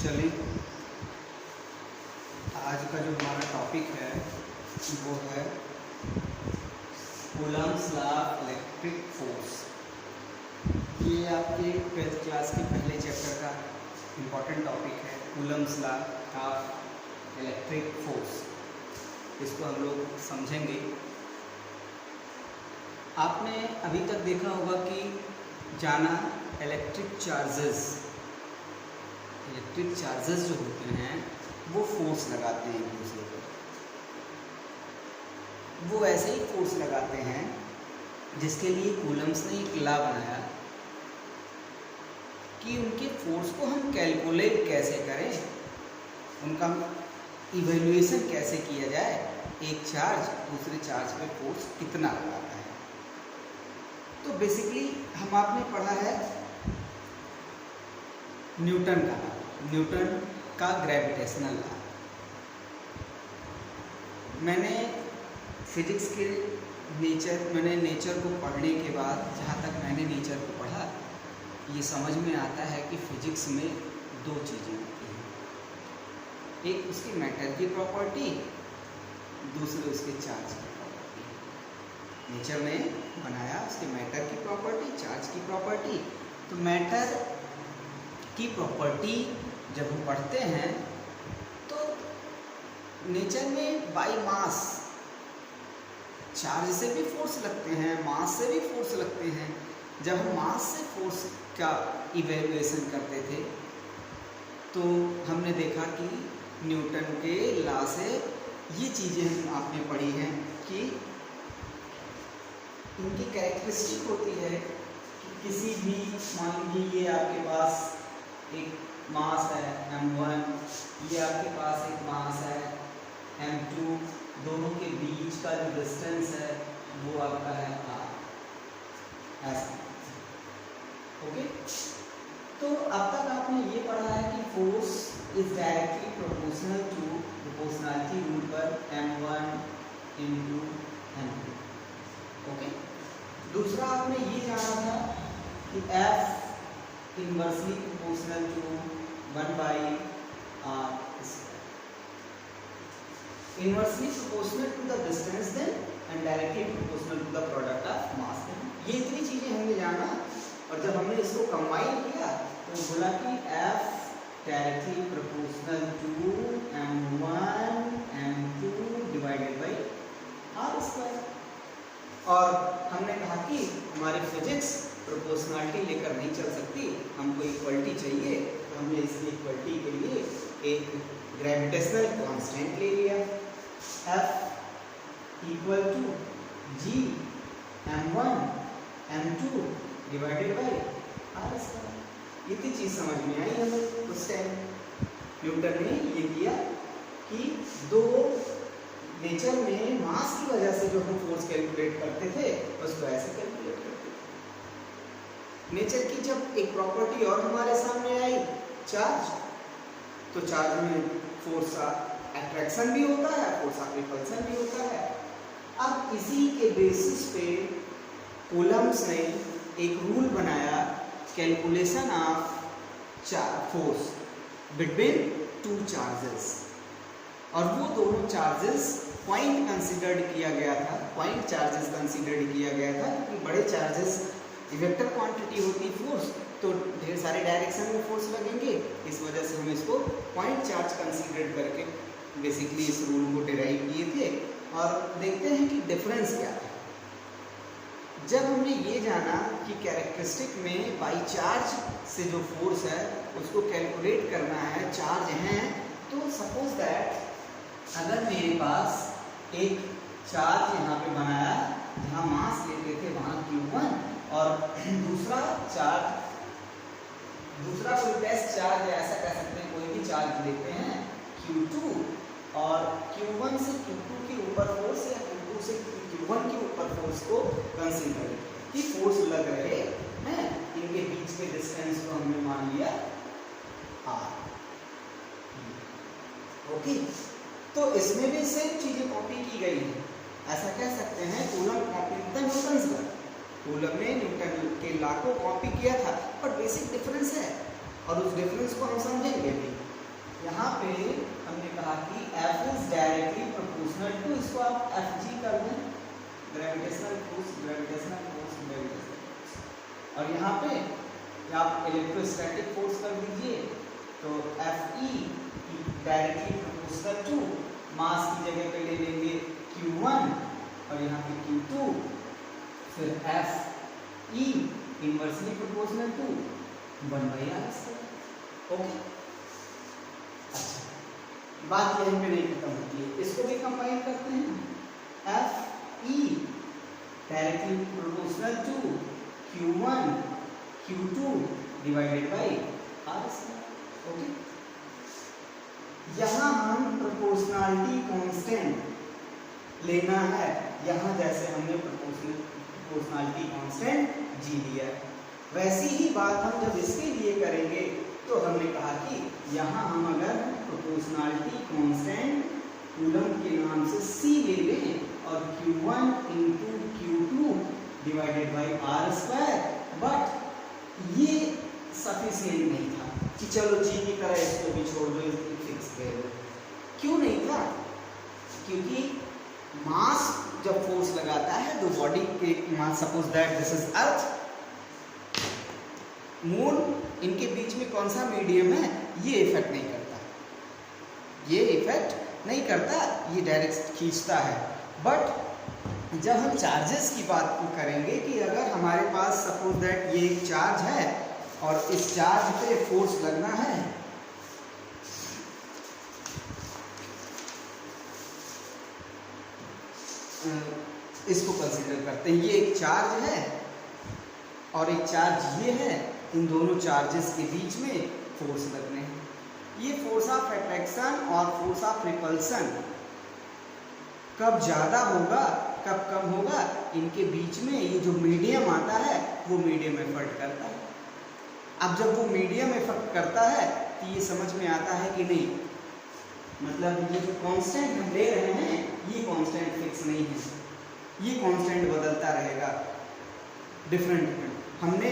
चलिए, आज का जो हमारा टॉपिक है वो है Coulomb's law of electric force. ये आपके 12th क्लास के पहले चैप्टर का इम्पॉर्टेंट टॉपिक है, Coulomb's law of electric force. इसको हम लोग समझेंगे। आपने अभी तक देखा होगा कि जाना इलेक्ट्रिक चार्जेस जो होते हैं वो फोर्स लगाते हैं एक दूसरे पर। वो ऐसे ही फोर्स लगाते हैं जिसके लिए कूलम्स ने एक लॉ बनाया कि उनके फोर्स को हम कैलकुलेट कैसे करें, उनका इवैल्यूएशन कैसे किया जाए। एक चार्ज दूसरे चार्ज पे फोर्स कितना लगाता है। तो बेसिकली हम आपने पढ़ा है न्यूटन का ग्रेविटेशनल लॉ। मैंने फिजिक्स के नेचर को पढ़ने के बाद, जहाँ तक मैंने नेचर को पढ़ा, ये समझ में आता है कि फिजिक्स में दो चीज़ें होती हैं। एक उसकी मैटर की प्रॉपर्टी, दूसरी उसके चार्ज की प्रॉपर्टी। नेचर ने बनाया उसके मैटर की प्रॉपर्टी, चार्ज की प्रॉपर्टी। तो मैटर की प्रॉपर्टी जब हम पढ़ते हैं तो नेचर में बाय मास चार्ज से भी फोर्स लगते हैं, मास से भी फोर्स लगते हैं। जब हम मास से फोर्स का इवैल्यूएशन करते थे तो हमने देखा कि न्यूटन के लॉ से ये चीज़ें आपने पढ़ी हैं कि इनकी कैरेक्टरिस्टिक होती है कि किसी भी, मान लीजिए आपके पास एक मास है m1, ये आपके पास एक मास है m2, दोनों के बीच का जो डिस्टेंस है वो आपका है r, ऐसा। ओके, तो अब तक आपने ये पढ़ा है कि force is directly proportional to proportionality rule पर m1 into m2। ओके, दूसरा आपने ये जाना था कि F inversely proportional to 1/r square, inversely proportional to the distance then and directly proportional to the product of mass then. ये इतनी चीजें हमने जाना, और जब हमने इसको कंबाइन किया तो बोला कि F directly proportional to m1 m2 divided by r square. और हमने कहा कि हमारी फिजिक्स प्रोपोर्शनलिटी लेकर नहीं चल सकती, हमको इक्वलिटी चाहिए। तो हमने इस इक्वलिटी के लिए एक ग्रेविटेशनल कांस्टेंट ले लिया, F equal to G m1 m2 divided by r square. इतनी चीज़ समझ में आई हमें उस टाइम। न्यूटन ने ये किया कि दो नेचर में मास की वजह से जो हम फोर्स कैलकुलेट करते थे उसको ऐसे कैलकुलेट करते थे। नेचर की जब एक प्रॉपर्टी और हमारे सामने आई, चार्ज, तो चार्ज में फोर्स अट्रैक्शन भी होता है, फोर्स ऑफ रिपल्सन भी होता है। अब इसी के बेसिस पे कूलम्स ने एक रूल बनाया, calculation of force between two charges. और वो दोनों चार्जेस पॉइंट कंसीडर्ड किया गया था, पॉइंट चार्जेस कंसीडर्ड किया गया था, क्योंकि बड़े चार्जेस वेक्टर क्वांटिटी होती फोर्स, तो ढेर सारे डायरेक्शन में फोर्स लगेंगे। इस वजह से हम इसको पॉइंट चार्ज कंसीडर करके बेसिकली इस रूल को डिराइव किए थे। और देखते हैं कि डिफरेंस क्या है। जब हमने ये जाना कि कैरेक्टरिस्टिक में बाई चार्ज से जो फोर्स है उसको कैलकुलेट करना है, चार्ज हैं, तो सपोज दैट अगर मेरे पास एक चार्ज यहाँ पे बनाया, जहाँ मास लेते थे वहाँ Q1, और दूसरा कोई टेस्ट चार्ज, ऐसा कह सकते हैं, कोई भी चार्ज लेते हैं Q2, और Q1 से Q2 के ऊपर फोर्स या Q2 से Q1 के ऊपर फोर्स को कंसीडर कि फोर्स लग रहे हैं, इनके बीच के डिस्टेंस को हमने मान लिया r। ओके, तो इसमें भी सेम चीजें कॉपी की गई है। ऐसा कह सकते हैं coulomb copy the Newton's law. Coulomb ने न्यूटन के लॉ को कॉपी किया था, पर बेसिक डिफरेंस है और उस डिफरेंस को हम समझेंगे भी। यहाँ पे हमने कहा कि F is directly proportional to, इसको आप Fg कर दें, gravitational force, gravitational force, gravitational force. और यहाँ पे आप इलेक्ट्रोस्टैटिक फोर्स कर दीजिए, तो Fe डायरेक्टली प्रोपोर्शनल टू, मास की जगह पे ले लेंगे Q1 और यहाँ पे Q2, फिर Fe inversely proportional to 1/r²। Okay, अच्छा, बात यहीं पे नहीं खत्म होती है, इसको भी कंबाइन करते हैं। Fe directly proportional to Q1 Q2 divided by r²। Okay, यहाँ हम प्रोपोर्शनलिटी कांस्टेंट लेना है, यहाँ जैसे हमने प्रोपोर्शनलिटी कांस्टेंट g लिया है, वैसी ही बात हम जब इसके लिए करेंगे तो हमने कहा कि यहाँ हम अगर प्रोपोर्शनलिटी कांस्टेंट कूलम के नाम से c ले लें और Q1 into Q2 divided by r², but ये सफिशिएंट नहीं था कि चलो g की तरह इसको भी छोड़ दो, इसको फिक्स कर दो। क्यों नहीं था? क्योंकि मास जब फोर्स लगाता है तो बॉडी के mass, suppose that this is Earth, moon, इनके बीच में कौन सा मीडियम है, ये इफेक्ट नहीं करता, ये इफेक्ट नहीं करता, ये डायरेक्ट खींचता है। बट जब हम चार्जेस की बात करेंगे कि अगर हमारे पास सपोज दैट ये एक चार्ज है और इस चार्ज पे फोर्स लगना है, इसको कंसीडर करते हैं, ये एक चार्ज है और एक चार्ज ये है, इन दोनों चार्जेस के बीच में फोर्स लगने हैं। ये फोर्स ऑफ अट्रैक्शन और फोर्स ऑफ रिपल्सन कब ज़्यादा होगा कब कम होगा, इनके बीच में ये जो मीडियम आता है वो मीडियम एफर्ट करता है। अब जब वो मीडियम एफर्ट करता है तो ये समझ में आता है कि नहीं, मतलब ये जो कांस्टेंट हम ले रहे हैं ये कांस्टेंट फिक्स नहीं है, ये कांस्टेंट बदलता रहेगा, डिफरेंट। हमने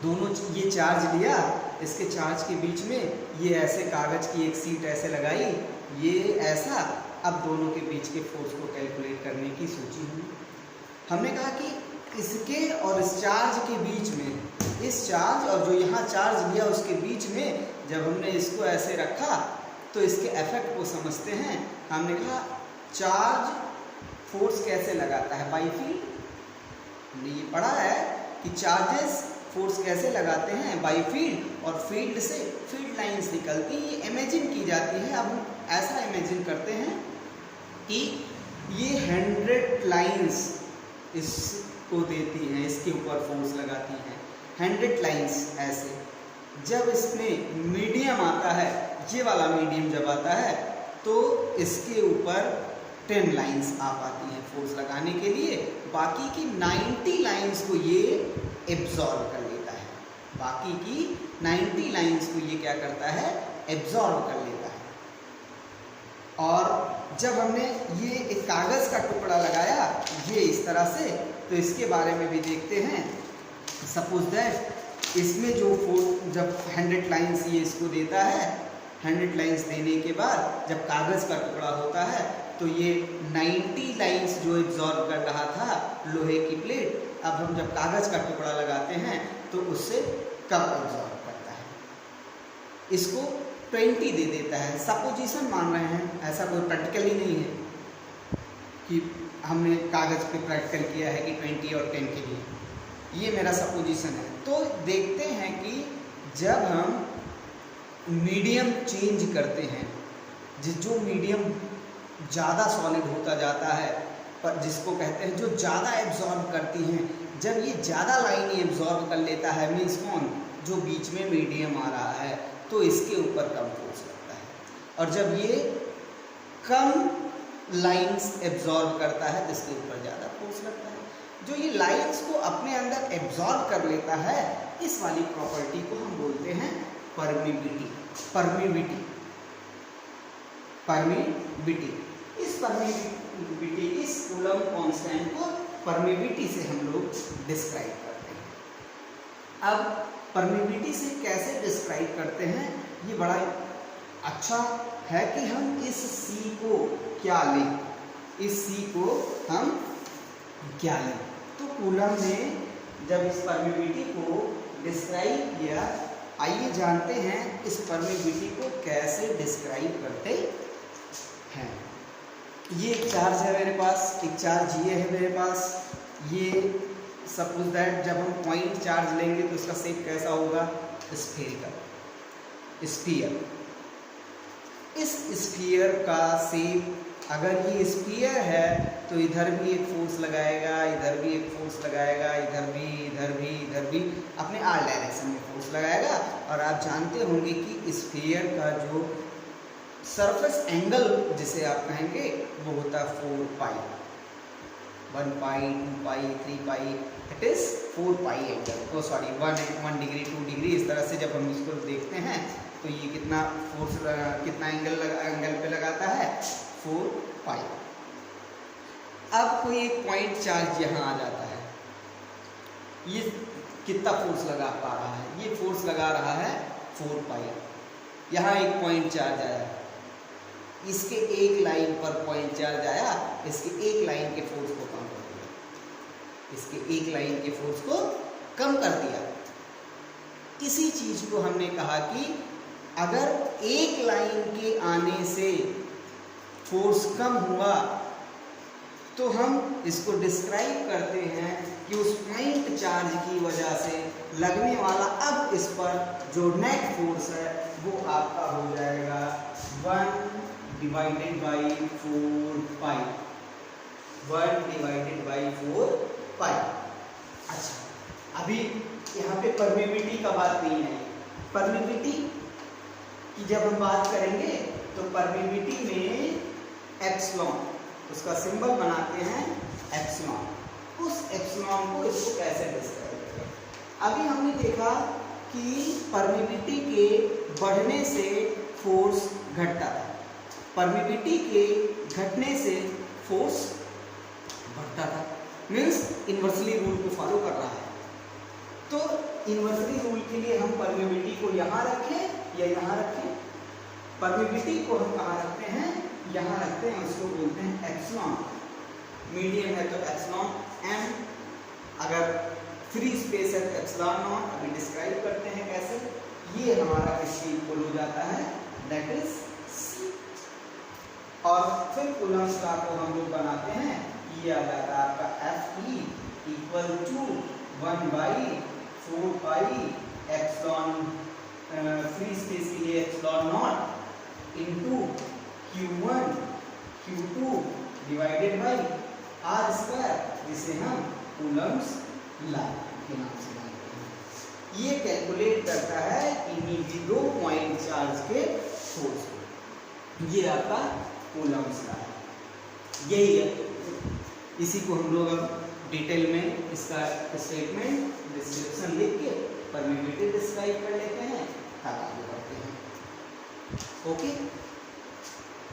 दोनों ये चार्ज लिया, इसके चार्ज के बीच में ये ऐसे कागज की एक सीट ऐसे लगाई, ये ऐसा, अब दोनों के बीच के फोर्स को कैलकुलेट करने की सोची हुई। हमने कहा कि इसके और इस चार्ज के बीच में, इस चार्ज और जो यहाँ चार्ज लिया उसके बीच में जब हमने इसको ऐसे रखा तो इसके इफेक्ट को समझते हैं। हमने कहा चार्ज फोर्स कैसे लगाता है, बाई फील्ड। हमने ये पढ़ा है कि चार्जेस फोर्स कैसे लगाते हैं, बाई फील्ड, और फील्ड से फील्ड लाइंस निकलती हैं, ये इमेजिन की जाती है। अब हम ऐसा इमेजिन करते हैं कि ये 100 लाइंस इसको देती हैं, इसके ऊपर फोर्स लगाती हैं 100 लाइंस ऐसे। जब इसमें मीडियम आता है, ये वाला मीडियम जब आता है तो इसके ऊपर 10 लाइंस आ पाती हैं फोर्स लगाने के लिए, बाकी की 90 लाइंस को ये एब्जॉर्ब कर लेता है, बाकी की 90 लाइंस को ये क्या करता है, एब्जॉर्ब कर लेता है। और जब हमने ये एक कागज़ का टुकड़ा लगाया ये इस तरह से, तो इसके बारे में भी देखते हैं। सपोज दैट इसमें जो जब 100 लाइंस ये इसको देता है, 100 लाइंस देने के बाद जब कागज़ का टुकड़ा होता है तो ये 90 लाइंस जो एब्जॉर्ब कर रहा था लोहे की प्लेट, अब हम जब कागज़ का टुकड़ा लगाते हैं तो उससे कम एब्जॉर्ब करता है, इसको 20 दे देता है। सपोजिशन मान रहे हैं, ऐसा कोई प्रैक्टिकली नहीं है कि हमने कागज़ पे प्रैक्टिकल किया है कि 20 और 10 के लिए, ये मेरा सपोजिशन है। तो देखते हैं कि जब हम मीडियम चेंज करते हैं, जो मीडियम ज़्यादा सॉलिड होता जाता है, पर जिसको कहते हैं जो ज़्यादा एब्जॉर्ब करती हैं, जब ये ज़्यादा लाइन एब्जॉर्ब कर लेता है, मीन्स कौन, जो बीच में मीडियम आ रहा है, तो इसके ऊपर कम फोर्स लगता है। और जब ये कम लाइंस एब्जॉर्ब करता है तो इसके ऊपर ज़्यादा फोर्स लगता है। जो ये लाइंस को अपने अंदर एब्जॉर्ब कर लेता है, इस वाली प्रॉपर्टी को हम बोलते हैं परमिबिलिटी। इस परमिबिलिटी, इस कूलम कांस्टेंट को परमिबिलिटी से हम लोग डिस्क्राइब करते हैं। अब परमिबिलिटी से कैसे डिस्क्राइब करते हैं, ये बड़ा अच्छा है कि हम इस C को क्या लें, इस C को हम क्या लें। तो कूलम ने जब इस परमिविटी को डिस्क्राइब किया, आइए जानते हैं इस परमिविटी को कैसे डिस्क्राइब करते हैं। ये एक चार्ज है मेरे पास, एक चार्ज ये है मेरे पास। ये सपोज दैट जब हम पॉइंट चार्ज लेंगे तो इसका शेप कैसा होगा, स्फेरिकल, स्फीयर। इस स्फीयर का शेप, अगर ये स्फीयर है तो इधर भी एक फोर्स लगाएगा, इधर भी एक फोर्स लगाएगा, इधर भी, इधर भी, इधर भी, अपने आर डायरेक्शन में फोर्स लगाएगा। और आप जानते होंगे कि स्फीयर का जो सरफेस एंगल जिसे आप कहेंगे वो होता है 4 pi, 1 pi, 2 pi, 3 pi, it is 4 pi angle. Oh sorry 1 degree, 2 degree, इस तरह से जब हम इसको देखते हैं तो ये कितना फोर्स, कितना एंगल पे लगाता है, 4 पाई। अब कोई एक पॉइंट चार्ज यहाँ आ जाता है, ये कितना फोर्स लगा पा रहा है, ये फोर्स लगा रहा है 4 पाई। यहाँ एक पॉइंट चार्ज आया, इसके एक लाइन पर पॉइंट चार्ज आया, इसके एक लाइन के फोर्स को कम कर दिया, इसके एक लाइन के फोर्स को कम कर दिया। इसी चीज को हमने कहा कि अगर एक लाइन के आने से फोर्स कम हुआ तो हम इसको डिस्क्राइब करते हैं कि उस पॉइंट चार्ज की वजह से लगने वाला अब इस पर जो नेट फोर्स है वो आपका हो जाएगा 1 divided by 4 pi, 1 divided by 4 पाई। अच्छा, अभी यहाँ पे परमिविटी का बात नहीं है। परमिविटी की जब हम बात करेंगे तो परमिविटी में एप्सिलॉन, उसका सिंबल बनाते हैं एप्सिलॉन। उस एप्सिलॉन को इसको कैसे डिस्क्राइब करें। अभी हमने देखा कि परमिविटी के बढ़ने से फोर्स घटता था, परमिविटी के घटने से फोर्स बढ़ता था, मीन्स इन्वर्सली रूल को फॉलो कर रहा है। तो इन्वर्सली रूल के लिए हम परमिविटी को यहाँ रखें या यहाँ रखें, परमिविटी को हम कहाँ रखते हैं, यहाँ रखते हैं, उसको बोलते हैं एप्सिलॉन। मीडियम है तो एप्सिलॉन m, अगर फ्री स्पेस है तो एप्सिलॉन नॉट। अभी डिस्क्राइब करते हैं कैसे। ये हमारा इसके इक्वल हो जाता है, दैट इज c। और फिर कूलम्स लॉ को हम लोग बनाते हैं, ये आ जाता है आपका Fe equal to 1 by 4 pi epsilon, free space के लिए epsilon not into Q1 Q2 divided by R square, जिसे हम कूलम्स लॉ के नाम से जानते हैं। ये कैलकुलेट करता है इन्हीं भी दो पॉइंट चार्ज के फोर्स को। ये आपका कूलम्स लॉ है, यही है। इसी को हम लोग अब डिटेल में इसका स्टेटमेंट डिस्क्रिप्शन लिख के परमिविटी डिस्क्राइब कर लेते हैं, आगे बढ़ते हैं। ओके,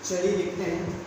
चलिए लिखते हैं।